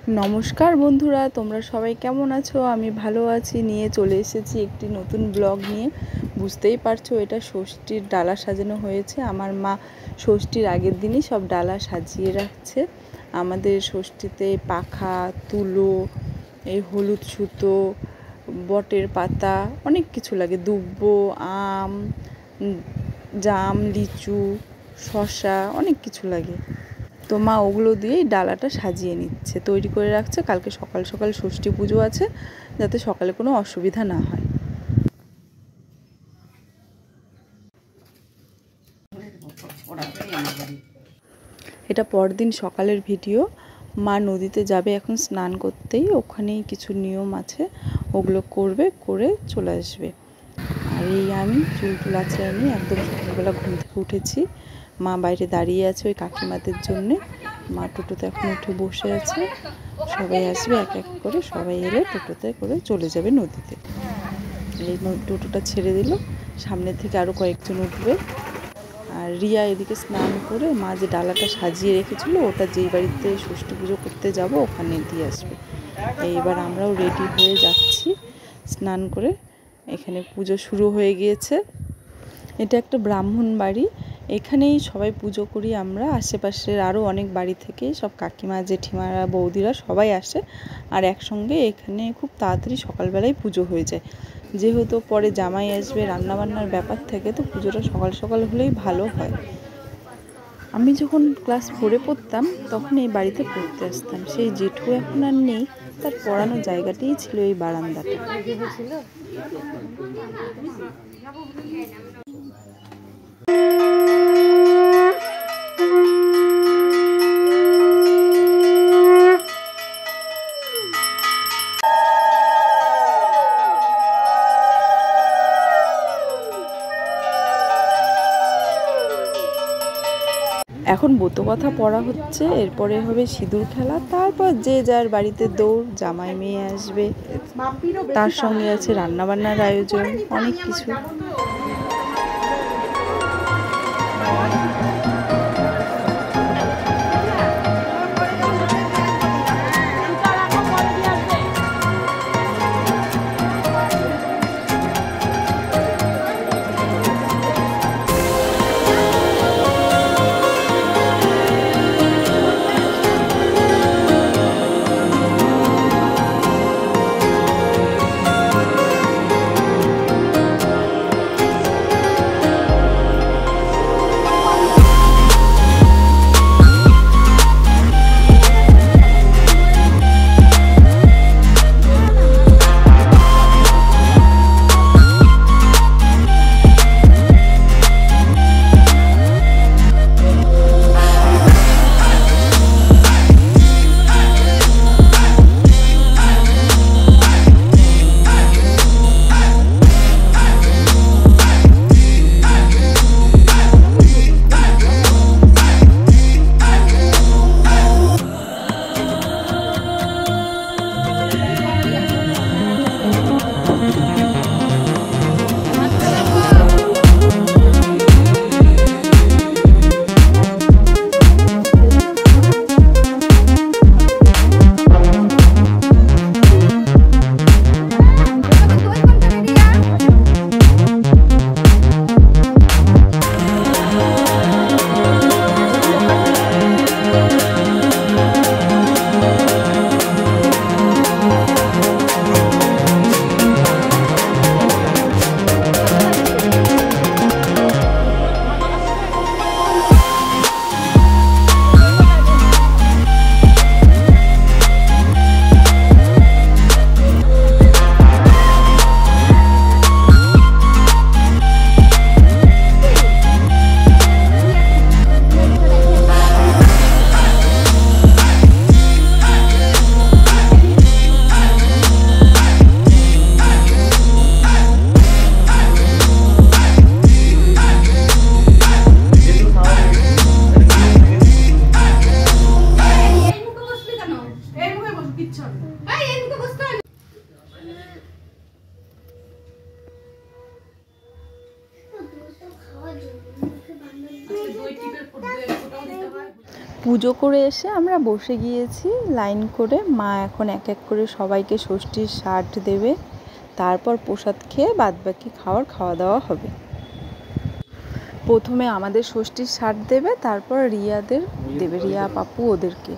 নমস্কার বন্ধুরা, তোমরা সবাই কেমন আছো? আমি ভালো আছি। নিয়ে চলে এসেছি একটি নতুন ব্লগ নিয়ে। বুঝতেই পারছো, এটা ষষ্ঠীর ডালা সাজানো হয়েছে। আমার মা ষষ্ঠীর আগের দিনই সব ডালা সাজিয়ে রাখছে। আমাদের ষষ্ঠীতে পাখা, তুলো, এই হলুদ সুতো, বটের পাতা, অনেক কিছু লাগে। দুব্বো, আম, জাম, লিচু, শসা, অনেক কিছু লাগে। তো মা ওগুলো দিয়েই ডালাটা সাজিয়ে নিচ্ছে, তৈরি করে রাখছে। কালকে সকাল সকাল ষষ্ঠী পুজো আছে, যাতে সকালে কোনো অসুবিধা না হয়। এটা পরদিন সকালের ভিডিও। মা নদীতে যাবে এখন স্নান করতেই। ওখানেই কিছু নিয়ম আছে, ওগুলো করবে, করে চলে আসবে। আর এই আমি চুল আছে, আমি একদম সকালবেলা ঘুম থেকে উঠেছি। মা বাইরে দাঁড়িয়ে আছে ওই কাকিমাদের জন্যে। মা টোটোতে এখন উঠে বসে আছে। সবাই আসবে এক এক করে, সবাই এলে টোটোতে করে চলে যাবে নদীতে। এই টোটোটা ছেড়ে দিল, সামনে থেকে আরও কয়েকজন উঠবে। আর রিয়া এদিকে স্নান করে মা যে ডালাটা সাজিয়ে রেখেছিল, ওটা যেই বাড়িতে ষষ্ঠী পুজো করতে যাব ওখানে দিয়ে আসবে। এইবার আমরাও রেডি হয়ে যাচ্ছি স্নান করে। এখানে পুজো শুরু হয়ে গিয়েছে। এটা একটা ব্রাহ্মণ বাড়ি, এখানেই সবাই পুজো করি আমরা। আশেপাশের আরও অনেক বাড়ি থেকে সব কাকিমা, জেঠিমারা, বৌদিরা সবাই আসে। আর একসঙ্গে এখানে খুব তাড়াতাড়ি সকালবেলায় পুজো হয়ে যায়। যেহেতু পরে জামাই আসবে, রান্নাবান্নার ব্যাপার থাকে, তো পুজোটা সকাল সকাল হলেই ভালো হয়। আমি যখন ক্লাস 4-এ পড়তাম তখন এই বাড়িতে পড়তে আসতাম। সেই জেঠু এখন আর নেই, তার পড়ানোর জায়গাটাই ছিল এই বারান্দাটা। এখন ব্রতকথা পড়া হচ্ছে, এরপরে হবে সিঁদুর খেলা, তারপর যে যার বাড়িতে দৌড়। জামাই মেয়ে আসবে, তার সঙ্গে আছে রান্নাবান্নার আয়োজন, অনেক কিছু। পুজো করে এসে আমরা বসে গিয়েছি লাইন করে। মা এখন এক এক করে সবাইকে ষষ্ঠীর শার্ট দেবে, তারপর প্রসাদ খেয়ে বাদবাকি খাওয়া দাওয়া হবে। প্রথমে আমাদের ষষ্ঠীর শার্ট দেবে, তারপর রিয়াদের দেবে, রিয়া পাপু ওদেরকে।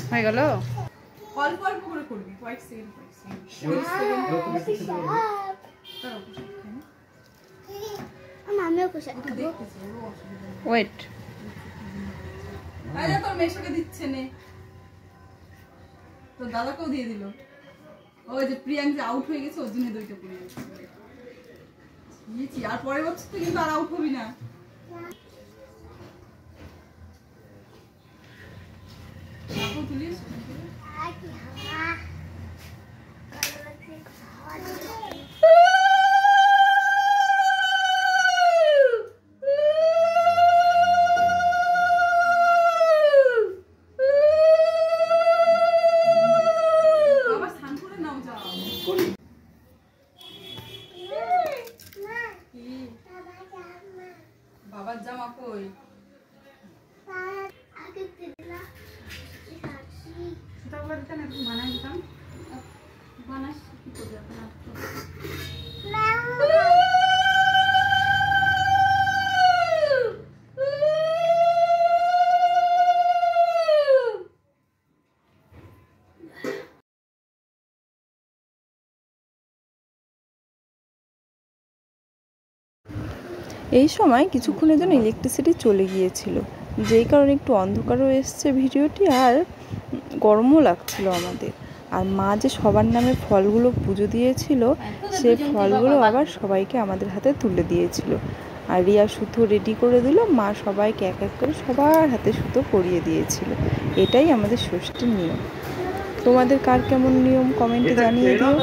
হয়ে গেল, অল্প অল্প করে করবি, কয়েক সেকেন্ড ওয়েট। আরে তোর মেশোকে দিচ্ছে নে, তোর দাদাকেও দিয়ে দিল। ওই যে প্রিয়াঙ্ক যে আউট হয়ে গেছে, ওর জন্য দুইটা পড়ে গেছে। আর পরের বছর তো কিন্তু আর আউট হবি না। বাবার জামা কই? বানাই দিতাম, বানাস কি করবি এখন? এই সময় কিছুক্ষণের জন্য ইলেকট্রিসিটি চলে গিয়েছিল, যেই কারণে একটু অন্ধকারও এসছে ভিডিওটি, আর গরমও লাগছিল আমাদের। আর মা যে সবার নামে ফলগুলো পুজো দিয়েছিল, সেই ফলগুলো আবার সবাইকে আমাদের হাতে তুলে দিয়েছিল। আর রিয়া সুতো রেডি করে দিল, মা সবাইকে এক এক করে সবার হাতে সুতো পরিয়ে দিয়েছিল। এটাই আমাদের ষষ্ঠীর নিয়ম। তোমাদের কার কেমন নিয়ম কমেন্টে জানিয়ে দিও।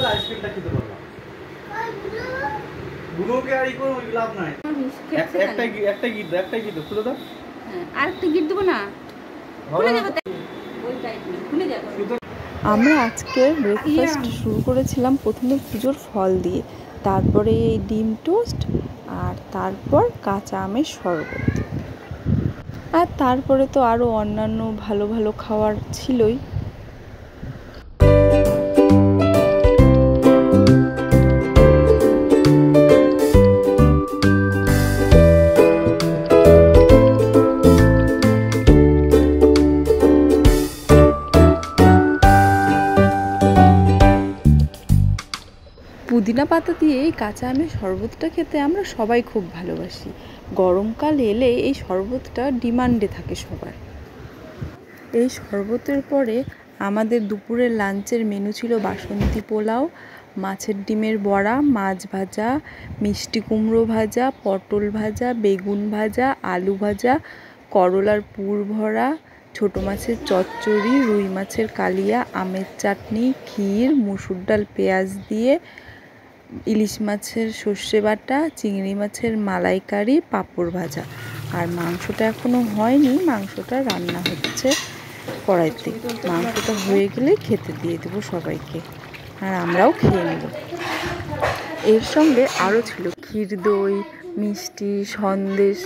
আমরা আজকে ব্রেকফাস্ট শুরু করেছিলাম প্রথমে পুজোর ফল দিয়ে, তারপরে এই ডিম টোস্ট, আর তারপর কাঁচা আমের শরবত, আর তারপরে তো আরও অন্যান্য ভালো ভালো খাবার ছিলই। পুদিনা পাতা দিয়ে এই কাঁচা আমের শরবতটা খেতে আমরা সবাই খুব ভালোবাসি। গরমকাল এলে এই শরবতটা ডিমান্ডে থাকে সবার। এই শরবতের পরে আমাদের দুপুরের লাঞ্চের মেনু ছিল বাসন্তী পোলাও, মাছের ডিমের বড়া, মাছ ভাজা, মিষ্টি কুমড়ো ভাজা, পটল ভাজা, বেগুন ভাজা, আলু ভাজা, করলার পুর ভরা, ছোটো মাছের চচ্চড়ি, রুই মাছের কালিয়া, আমের চাটনি, ক্ষীর, মুসুর ডাল পেঁয়াজ দিয়ে, ইলিশ মাছের সর্ষে বাটা, চিংড়ি মাছের মালাইকারি, পাঁপড় ভাজা। আর মাংসটা এখনও হয়নি, মাংসটা রান্না হচ্ছে কড়াইতে। মাংসটা হয়ে গেলে খেতে দিয়ে দেবো সবাইকে, আর আমরাও খেয়ে নেব। এর সঙ্গে আরও ছিল ক্ষীর, দই, মিষ্টি, সন্দেশ।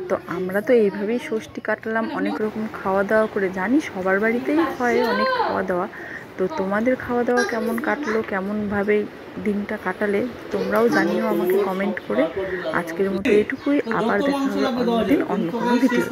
তো আমরা তো এইভাবেই ষষ্ঠী কাটালাম, অনেক রকম খাওয়া দাওয়া করে। জানি সবার বাড়িতেই হয় অনেক খাওয়া দাওয়া। তো তোমাদের খাওয়া দাওয়া কেমন কাটলো, কেমনভাবে দিনটা কাটালে তোমরাও জানিও আমাকে কমেন্ট করে। আজকের মতো এটুকুই, আবার দেখা হবে অন্যদিন অন্য কোনো ভিডিও।